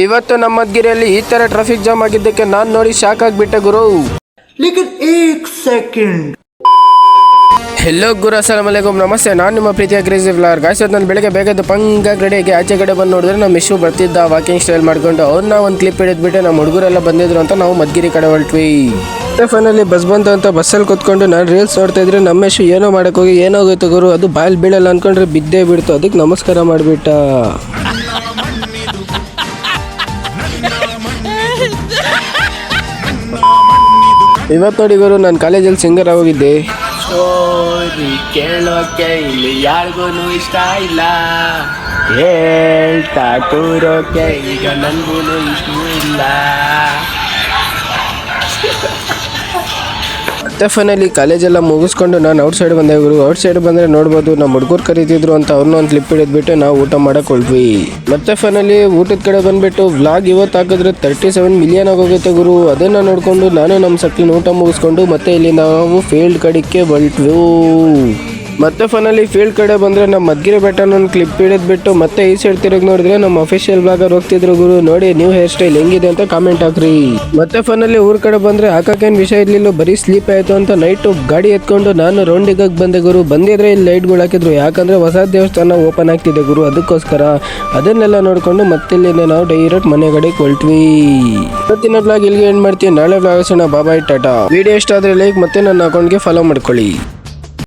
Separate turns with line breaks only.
ಇವತ್ತು ನಮ್ಮ ಮದ್ಗಿರಿಯಲ್ಲಿ ಈ ತರ ಟ್ರಾಫಿಕ್ ಜಾಮ್ ಆಗಿದ್ದಕ್ಕೆ ನಾನ್ ನೋಡಿ ಶಾಕ್ ಆಗ್ಬಿಟ್ಟೆ ಗುರು. ಹೆಲೋ ಗುರು, ಅಸ್ಸಲಾಮು ಅಲೈಕುಮ್, ನಮಸ್ತೆ. ನಾನು ನಿಮ್ಮ ಪ್ರೀತಿಯ ಕ್ರೇಜಿ ವ್ಲಾಗರ್ ಗಾಯ್ಸ್. ನಾನು ಬೆಳಗ್ಗೆ ಬೇಗದ್ದು ಪಂಗ ರೆಡಿಯಾಗಿ ಆಚೆ ಕಡೆ ಬಂದು ನೋಡಿದ್ರೆ ನಮ್ಮ ಇಶ್ಯೂ ಬರ್ತಿದ್ದ ವಾಕಿಂಗ್ ಸ್ಟೈಲ್ ಮಾಡ್ಕೊಂಡು ಅವ್ರನ್ನ ಒಂದು ಕ್ಲಿಪ್ ಹಿಡಿದ್ಬಿಟ್ಟೆ. ನಮ್ಮ ಹುಡುಗರೆಲ್ಲ ಬಂದಿದ್ರು ಅಂತ ನಾವು ಮದ್ಗಿರಿ ಕಡೆ ಹೊರಟ್ವಿ. ಮತ್ತೆ ಫೈನಲಿ ಬಸ್ ಬಂತು ಅಂತ ಬಸ್ಸಲ್ಲಿ ಕೂತ್ಕೊಂಡು ನಾನು ರೀಲ್ಸ್ ನೋಡ್ತಾ ಇದ್ರೆ ನಮ್ಮ ಇಶ್ಯೂ ಏನೋ ಮಾಡಕ್ ಹೋಗಿ ಏನಾಗೋಯ್ತು ಗುರು, ಅದು ಬಾಯಲ್ಲಿ ಬೀಳಲ್ಲ ಅನ್ಕೊಂಡ್ರೆ ಬಿದ್ದೇ ಬಿಡ್ತು. ಅದಕ್ಕೆ ನಮಸ್ಕಾರ ಮಾಡಿಬಿಟ್ಟ. ಇವತ್ತು ನೋಡಿ ಗುರು, ನಾನು ಕಾಲೇಜಲ್ಲಿ ಸಿಂಗರ್ ಆಗೋಗಿದ್ದೆ. ಕೇಳೋಕೆ ಇಲ್ಲಿ ಯಾರಿಗೂ ಇಷ್ಟ ಇಲ್ಲ, ಹೇಳ್ತಾ ಕೂರೋಕೆ ಈಗ ನನಗೂ ಇಷ್ಟ ಇಲ್ಲ. ಮತ್ತೆ ಫೈನಲಿ ಕಾಲೇಜೆಲ್ಲ ಮುಗಿಸ್ಕೊಂಡು ನಾನು ಔಟ್ ಸೈಡ್ ಬಂದೆ ಗುರು. ಔಟ್ ಸೈಡ್ ಬಂದರೆ ನೋಡ್ಬೋದು ನಮ್ಮ ಹುಡುಗರು ಕರೀತಿದ್ರು ಅಂತ ಅವ್ರನ್ನ ಒಂದು ಕ್ಲಿಪ್ ಹಿಡಿದ್ಬಿಟ್ಟು ನಾವು ಊಟ ಮಾಡಕ್ಕೆ ಹೊರಟ್ವಿ. ಮತ್ತೆ ಫೈನಲಿ ಊಟದ ಕಡೆ ಬಂದುಬಿಟ್ಟು ವ್ಲಾಗ್ ಇವತ್ತು ಹಾಕಿದ್ರೆ 37 ಮಿಲಿಯನ್ ಆಗೋಗುತ್ತೆ ಗುರು. ಅದನ್ನು ನೋಡಿಕೊಂಡು ನಾನು ನಮ್ಮ ಸಕ್ಲಿನ ಊಟ ಮುಗಿಸ್ಕೊಂಡು ಮತ್ತೆ ಇಲ್ಲಿಂದ ನಾವು ಫೀಲ್ಡ್ ಕಡೆಗೆ ಹೊರಟ್ವಿ. ಮತ್ತೆ ಫೈನಲಿ ಫೀಲ್ಡ್ ಕಡೆ ಬಂದರೆ ನಮ್ಮ ಮದ್ಗಿರಿ ಬೆಟ್ಟನ ಒಂದು ಕ್ಲಿಪ್ ಹಿಡಿದ್ಬಿಟ್ಟು ಮತ್ತೆ ಈ ಸೈಡ್ ತಿರುಗಿ ನೋಡಿದ್ರೆ ನಮ್ಮ ಅಫಿಷಿಯಲ್ ಬ್ಲಾಗರ್ ಹೋಗ್ತಿದ್ರು ಗುರು. ನೋಡಿ ನೀವು ಹೇರ್ ಸ್ಟೈಲ್ ಹೆಂಗಿದೆ ಅಂತ ಕಾಮೆಂಟ್ ಹಾಕ್ರಿ. ಮತ್ತೆ ಫೈನಲಿ ಊರ್ ಕಡೆ ಬಂದರೆ ಹಾಕಕ್ಕೇನು ವಿಷಯ ಇರಲಿಲ್ಲ, ಬರೀ ಸ್ಲೀಪ್ ಆಯಿತು ಅಂತ ನೈಟು ಗಾಡಿ ಎತ್ಕೊಂಡು ನಾನು ರೌಂಡಿಗೆ ಬಂದೆ ಗುರು. ಬಂದಿದ್ರೆ ಇಲ್ಲಿ ಲೈಟ್ಗಳು ಹಾಕಿದ್ರು, ಯಾಕಂದರೆ ಹೊಸ ದೇವಸ್ಥಾನ ಓಪನ್ ಆಗ್ತಿದೆ ಗುರು, ಅದಕ್ಕೋಸ್ಕರ ಅದನ್ನೆಲ್ಲ ನೋಡಿಕೊಂಡು ಮತ್ತೆ ಇಲ್ಲಿಂದ ನಾವು ಡೈರೆಕ್ಟ್ ಮನೆ ಕಡೆಗೆ ಹೊರಟ್ವಿ. ಇವತ್ತಿನ ಬ್ಲಾಗ್ ಇಲ್ಲಿಗೆ ಎಂಡ್ ಮಾಡ್ತೀವಿ. ನಾಳೆ ಬ್ಲಾಗ್ ಸಿಗೋಣ. ಬಾಯ್ ಟಾಟಾ. ವಿಡಿಯೋ ಇಷ್ಟ ಆದರೆ ಲೈಕ್ ಮತ್ತೆ ನನ್ನ ಅಕೌಂಟ್ಗೆ ಫಾಲೋ ಮಾಡ್ಕೊಳ್ಳಿ.